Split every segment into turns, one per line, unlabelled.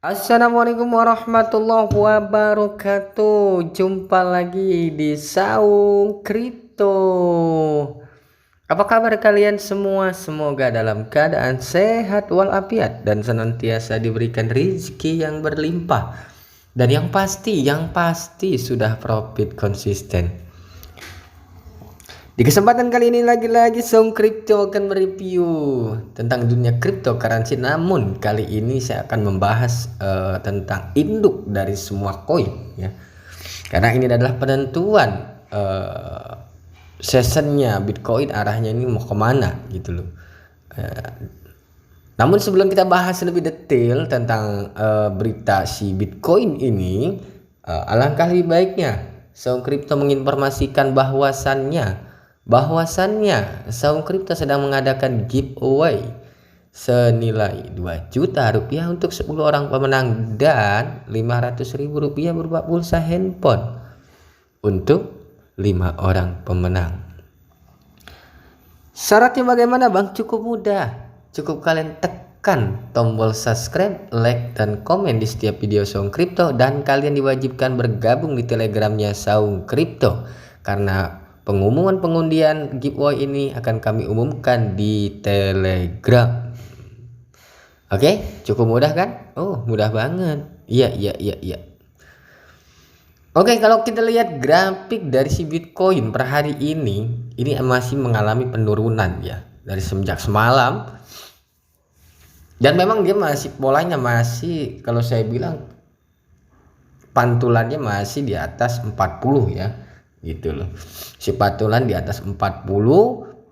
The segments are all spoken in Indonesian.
Assalamualaikum warahmatullahi wabarakatuh. Jumpa lagi di Saung Kripto. Apa kabar kalian semua? Semoga dalam keadaan sehat walafiat dan senantiasa diberikan rezeki yang berlimpah. Dan yang pasti sudah profit konsisten. Di kesempatan kali ini lagi-lagi Saung Kripto akan mereview tentang dunia cryptocurrency. Namun kali ini saya akan membahas tentang induk dari semua koin ya. Karena ini adalah penentuan seasonnya Bitcoin, arahnya ini mau kemana gitu loh. Namun sebelum kita bahas lebih detail tentang berita si Bitcoin ini, alangkah lebih baiknya Saung Kripto menginformasikan bahwasannya Saung Kripto sedang mengadakan giveaway senilai 2 juta rupiah untuk 10 orang pemenang dan 500.000 rupiah berupa pulsa handphone untuk 5 orang pemenang. Syaratnya bagaimana Bang? Cukup mudah. Cukup kalian tekan tombol subscribe, like, dan komen di setiap video Saung Kripto, dan kalian diwajibkan bergabung di telegramnya Saung Kripto karena pengumuman pengundian giveaway ini akan kami umumkan di Telegram. Oke, cukup mudah kan? Oh, mudah banget. Iya. Oke, kalau kita lihat grafik dari si Bitcoin per hari ini masih mengalami penurunan ya dari semenjak semalam. Dan memang dia masih polanya masih, kalau saya bilang pantulannya masih di atas 40 ya. Gitu loh, si patulan di atas 40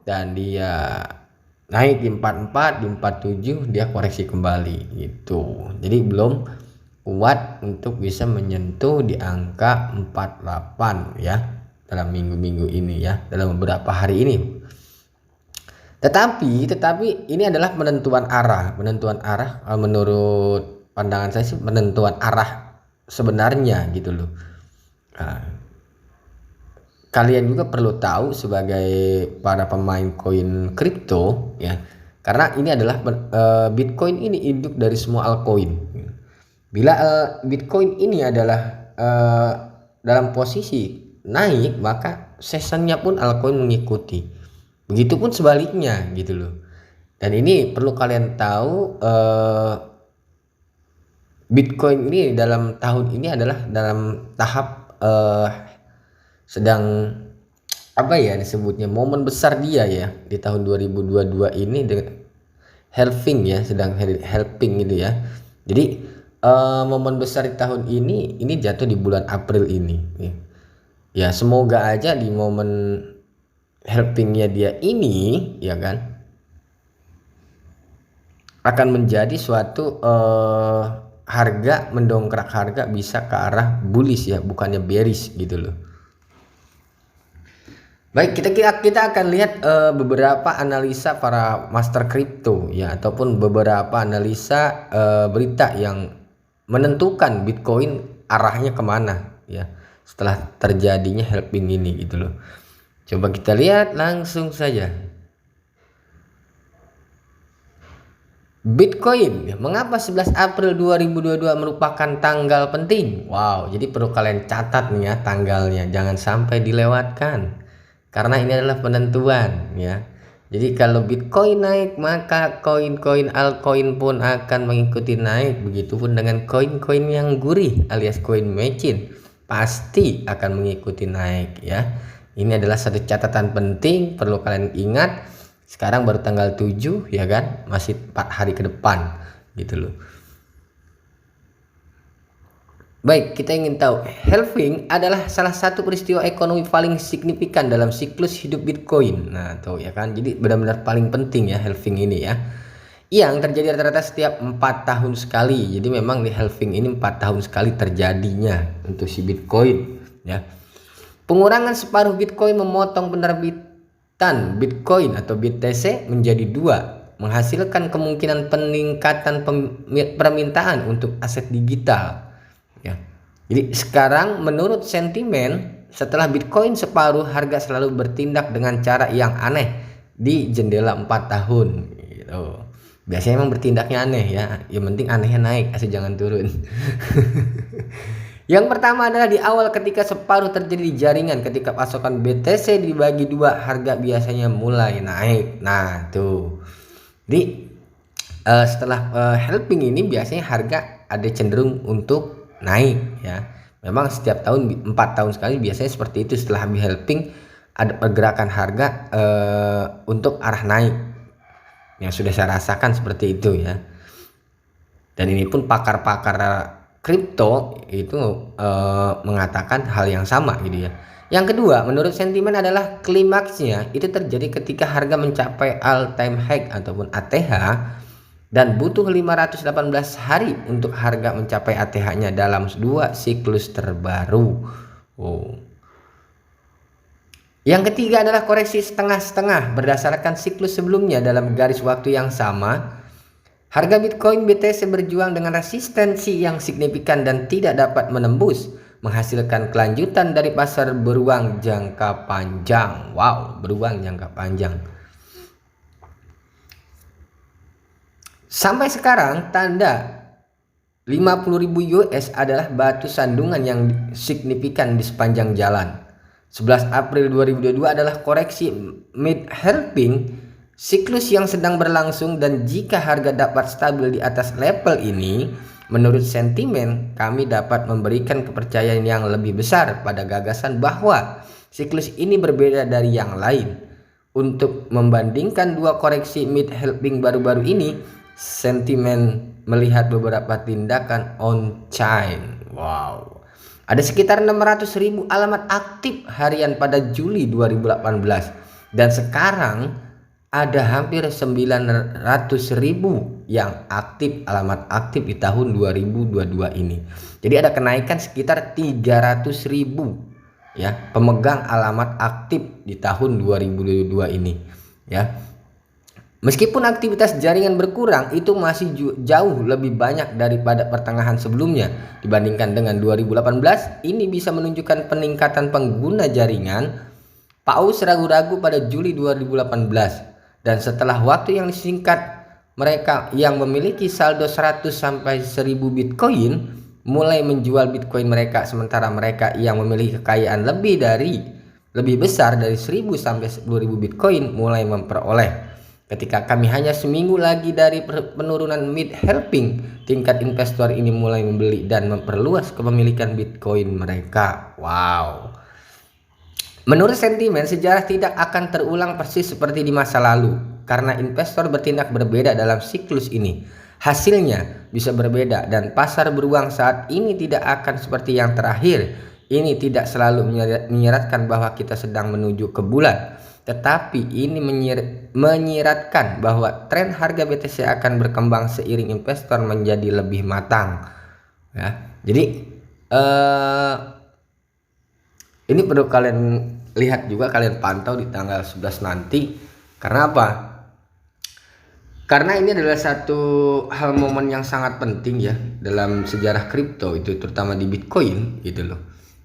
dan dia naik di 44, di 47 dia koreksi kembali gitu. Jadi belum kuat untuk bisa menyentuh di angka 48 ya dalam minggu-minggu ini ya, dalam beberapa hari ini. Tetapi ini adalah penentuan arah menurut pandangan saya sih, penentuan arah sebenarnya gitu loh. Kalian juga perlu tahu sebagai para pemain koin kripto ya, karena ini adalah Bitcoin ini induk dari semua altcoin. Bila Bitcoin ini adalah dalam posisi naik, maka seasonnya pun altcoin mengikuti. Begitupun sebaliknya gitu loh. Dan ini perlu kalian tahu, Bitcoin ini dalam tahun ini adalah dalam tahap sedang apa ya disebutnya, momen besar dia ya di tahun 2022 ini dengan halving ya, sedang halving gitu ya. Jadi momen besar di tahun ini jatuh di bulan April ini ya. Semoga aja di momen halvingnya dia ini ya kan akan menjadi suatu harga, mendongkrak harga bisa ke arah bullish ya, bukannya bearish gitu loh. Baik, kita akan lihat beberapa analisa para master crypto ya, ataupun beberapa analisa berita yang menentukan Bitcoin arahnya kemana ya setelah terjadinya halving ini gitu loh. Coba kita lihat langsung saja. Bitcoin, mengapa 11 April 2022 merupakan tanggal penting? Wow, jadi perlu kalian catat nih ya tanggalnya, jangan sampai dilewatkan. Karena ini adalah penentuan ya. Jadi kalau Bitcoin naik, maka koin-koin altcoin pun akan mengikuti naik. Begitupun dengan koin-koin yang gurih alias koin machine pasti akan mengikuti naik ya. Ini adalah satu catatan penting perlu kalian ingat. Sekarang baru tanggal 7 ya kan, masih 4 hari ke depan gitu loh. Baik, kita ingin tahu, halving adalah salah satu peristiwa ekonomi paling signifikan dalam siklus hidup Bitcoin. Nah, tuh ya kan. Jadi benar-benar paling penting ya halving ini ya. Yang terjadi rata-rata setiap 4 tahun sekali. Jadi memang di halving ini 4 tahun sekali terjadinya untuk si Bitcoin ya. Pengurangan separuh Bitcoin memotong penerbitan Bitcoin atau BTC menjadi 2, menghasilkan kemungkinan peningkatan permintaan untuk aset digital. Ya. Jadi sekarang menurut sentimen, setelah Bitcoin separuh, harga selalu bertindak dengan cara yang aneh di jendela 4 tahun gitu. Biasanya emang bertindaknya aneh ya. Yang penting anehnya naik, asal jangan turun. Yang pertama adalah di awal ketika separuh terjadi di jaringan, ketika pasokan BTC dibagi dua, harga biasanya mulai naik. Nah tuh, jadi setelah helping ini biasanya harga ada cenderung untuk naik ya. Memang setiap tahun 4 tahun sekali biasanya seperti itu, setelah habis helping ada pergerakan harga untuk arah naik, yang sudah saya rasakan seperti itu ya. Dan ini pun pakar-pakar kripto itu mengatakan hal yang sama gitu ya. Yang kedua, menurut sentimen adalah klimaksnya itu terjadi ketika harga mencapai all time high ataupun ATH dan butuh 518 hari untuk harga mencapai ATH-nya dalam 2 siklus terbaru. Yang ketiga adalah koreksi setengah-setengah berdasarkan siklus sebelumnya dalam garis waktu yang sama. Harga Bitcoin BTC berjuang dengan resistensi yang signifikan dan tidak dapat menembus, menghasilkan kelanjutan dari pasar beruang jangka panjang. Wow, beruang jangka panjang. Sampai sekarang tanda 50.000 US adalah batu sandungan yang signifikan di sepanjang jalan. 11 April 2022 adalah koreksi mid-helping siklus yang sedang berlangsung, dan jika harga dapat stabil di atas level ini, menurut sentimen kami dapat memberikan kepercayaan yang lebih besar pada gagasan bahwa siklus ini berbeda dari yang lain. Untuk membandingkan dua koreksi mid-helping baru-baru ini, sentimen melihat beberapa tindakan on-chain. Wow. Ada sekitar 600.000 alamat aktif harian pada Juli 2018 dan sekarang ada hampir 900.000 yang aktif, alamat aktif di tahun 2022 ini. Jadi ada kenaikan sekitar 300.000 ya pemegang alamat aktif di tahun 2022 ini ya. Meskipun aktivitas jaringan berkurang, itu masih jauh lebih banyak daripada pertengahan sebelumnya. Dibandingkan dengan 2018, ini bisa menunjukkan peningkatan pengguna jaringan. Paus ragu-ragu pada Juli 2018. Dan setelah waktu yang disingkat, mereka yang memiliki saldo 100 sampai 1000 Bitcoin mulai menjual Bitcoin mereka, sementara mereka yang memiliki kekayaan lebih besar dari 1000 sampai 10.000 Bitcoin mulai memperoleh. Ketika kami hanya seminggu lagi dari penurunan mid-helping, tingkat investor ini mulai membeli dan memperluas kepemilikan Bitcoin mereka. Wow. Menurut sentimen, sejarah tidak akan terulang persis seperti di masa lalu karena investor bertindak berbeda dalam siklus ini. Hasilnya bisa berbeda dan pasar beruang saat ini tidak akan seperti yang terakhir. Ini tidak selalu menyeratkan bahwa kita sedang menuju ke bulan, tetapi ini menyiratkan bahwa tren harga BTC akan berkembang seiring investor menjadi lebih matang. Ya, jadi ini perlu kalian lihat juga, kalian pantau di tanggal 11 nanti. Karena apa? Karena ini adalah satu hal momen yang sangat penting ya dalam sejarah kripto, itu terutama di Bitcoin gitu loh.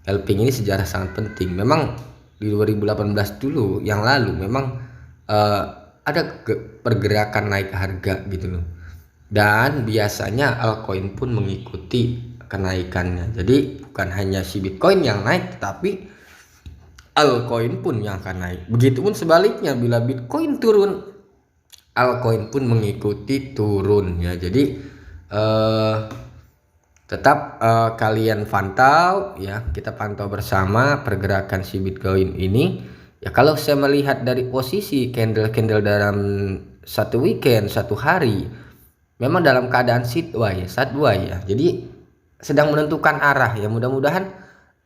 Helping ini sejarah sangat penting. Memang di 2018 dulu yang lalu memang ada pergerakan naik harga gitu loh. Dan biasanya altcoin pun mengikuti kenaikannya. Jadi bukan hanya si Bitcoin yang naik, tetapi altcoin pun yang akan naik. Begitupun sebaliknya, bila Bitcoin turun, altcoin pun mengikuti turun ya. Jadi tetap kalian pantau ya, kita pantau bersama pergerakan si Bitcoin ini. Ya kalau saya melihat dari posisi candle-candle dalam satu weekend, satu hari, memang dalam keadaan sideways ya. Jadi sedang menentukan arah ya. Mudah-mudahan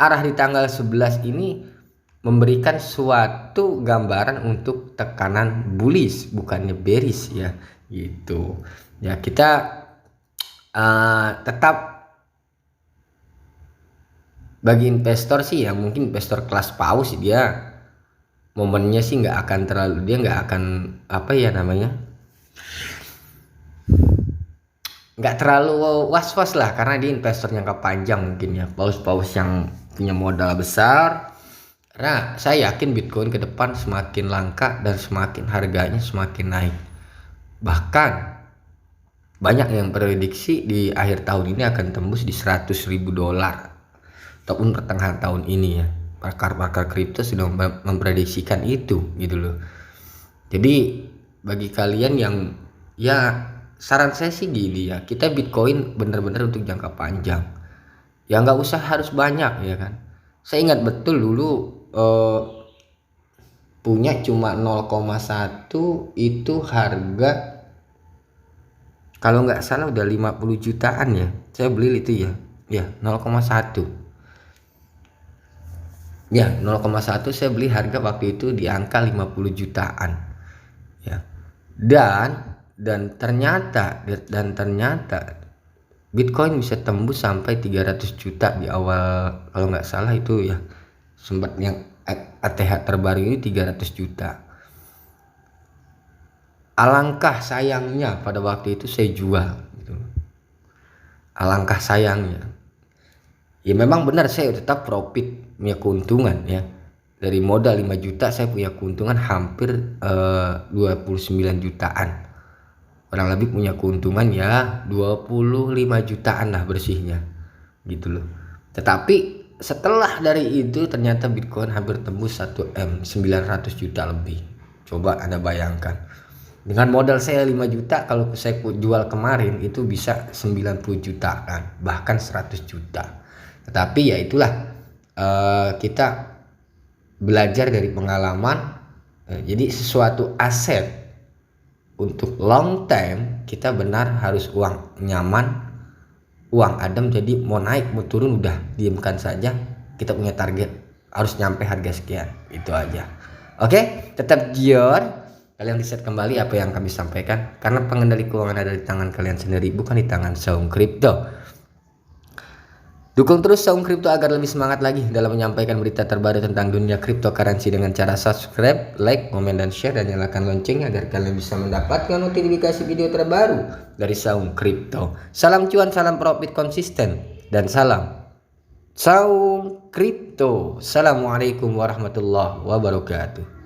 arah di tanggal 11 ini memberikan suatu gambaran untuk tekanan bullish, bukannya bearish ya gitu ya. Kita tetap bagi investor sih ya, mungkin investor kelas paus dia momennya sih nggak akan terlalu, dia nggak akan apa ya namanya, nggak terlalu was-was lah, karena dia investor jangka panjang mungkin ya, paus-paus yang punya modal besar. Karena saya yakin Bitcoin ke depan semakin langka dan semakin harganya semakin naik. Bahkan banyak yang prediksi di akhir tahun ini akan tembus di $100.000 ataupun pertengahan tahun ini ya. Pakar-pakar kripto sudah memprediksikan itu gitu loh. Jadi bagi kalian yang ya, saran saya sih gini ya, kita Bitcoin bener-bener untuk jangka panjang ya, nggak usah harus banyak ya kan. Saya ingat betul dulu punya cuma 0,1 itu harga kalau nggak salah udah 50 jutaan ya, saya beli itu ya 0,1 ya 0,1 saya beli harga waktu itu di angka 50 jutaan ya. Dan ternyata Bitcoin bisa tembus sampai 300 juta di awal, kalau nggak salah itu ya, sempat yang ATH terbaru ini 300 juta. Alangkah sayangnya pada waktu itu saya jual gitu. Alangkah sayangnya ya, memang benar saya tetap profit, punya keuntungan ya. Dari modal 5 juta saya punya keuntungan hampir 29 jutaan. Kurang lebih punya keuntungan ya 25 jutaan lah bersihnya gitu loh. Tetapi setelah dari itu ternyata Bitcoin hampir tembus 1M, 900 juta lebih. Coba Anda bayangkan, dengan modal saya 5 juta, kalau saya jual kemarin itu bisa 90 juta kan, bahkan 100 juta. Tetapi ya itulah, kita belajar dari pengalaman. Jadi sesuatu aset untuk long time kita benar harus uang nyaman, uang adem. Jadi mau naik mau turun udah diamkan saja, kita punya target harus nyampe harga sekian, itu aja. Oke, tetap gior, kalian riset kembali apa yang kami sampaikan, karena pengendali keuangan ada di tangan kalian sendiri, bukan di tangan Saung Crypto. Dukung terus Saung Crypto agar lebih semangat lagi dalam menyampaikan berita terbaru tentang dunia cryptocurrency dengan cara subscribe, like, komen, dan share, dan nyalakan lonceng agar kalian bisa mendapatkan notifikasi video terbaru dari Saung Crypto. Salam cuan, salam profit konsisten, dan salam Saung Crypto. Assalamualaikum warahmatullahi wabarakatuh.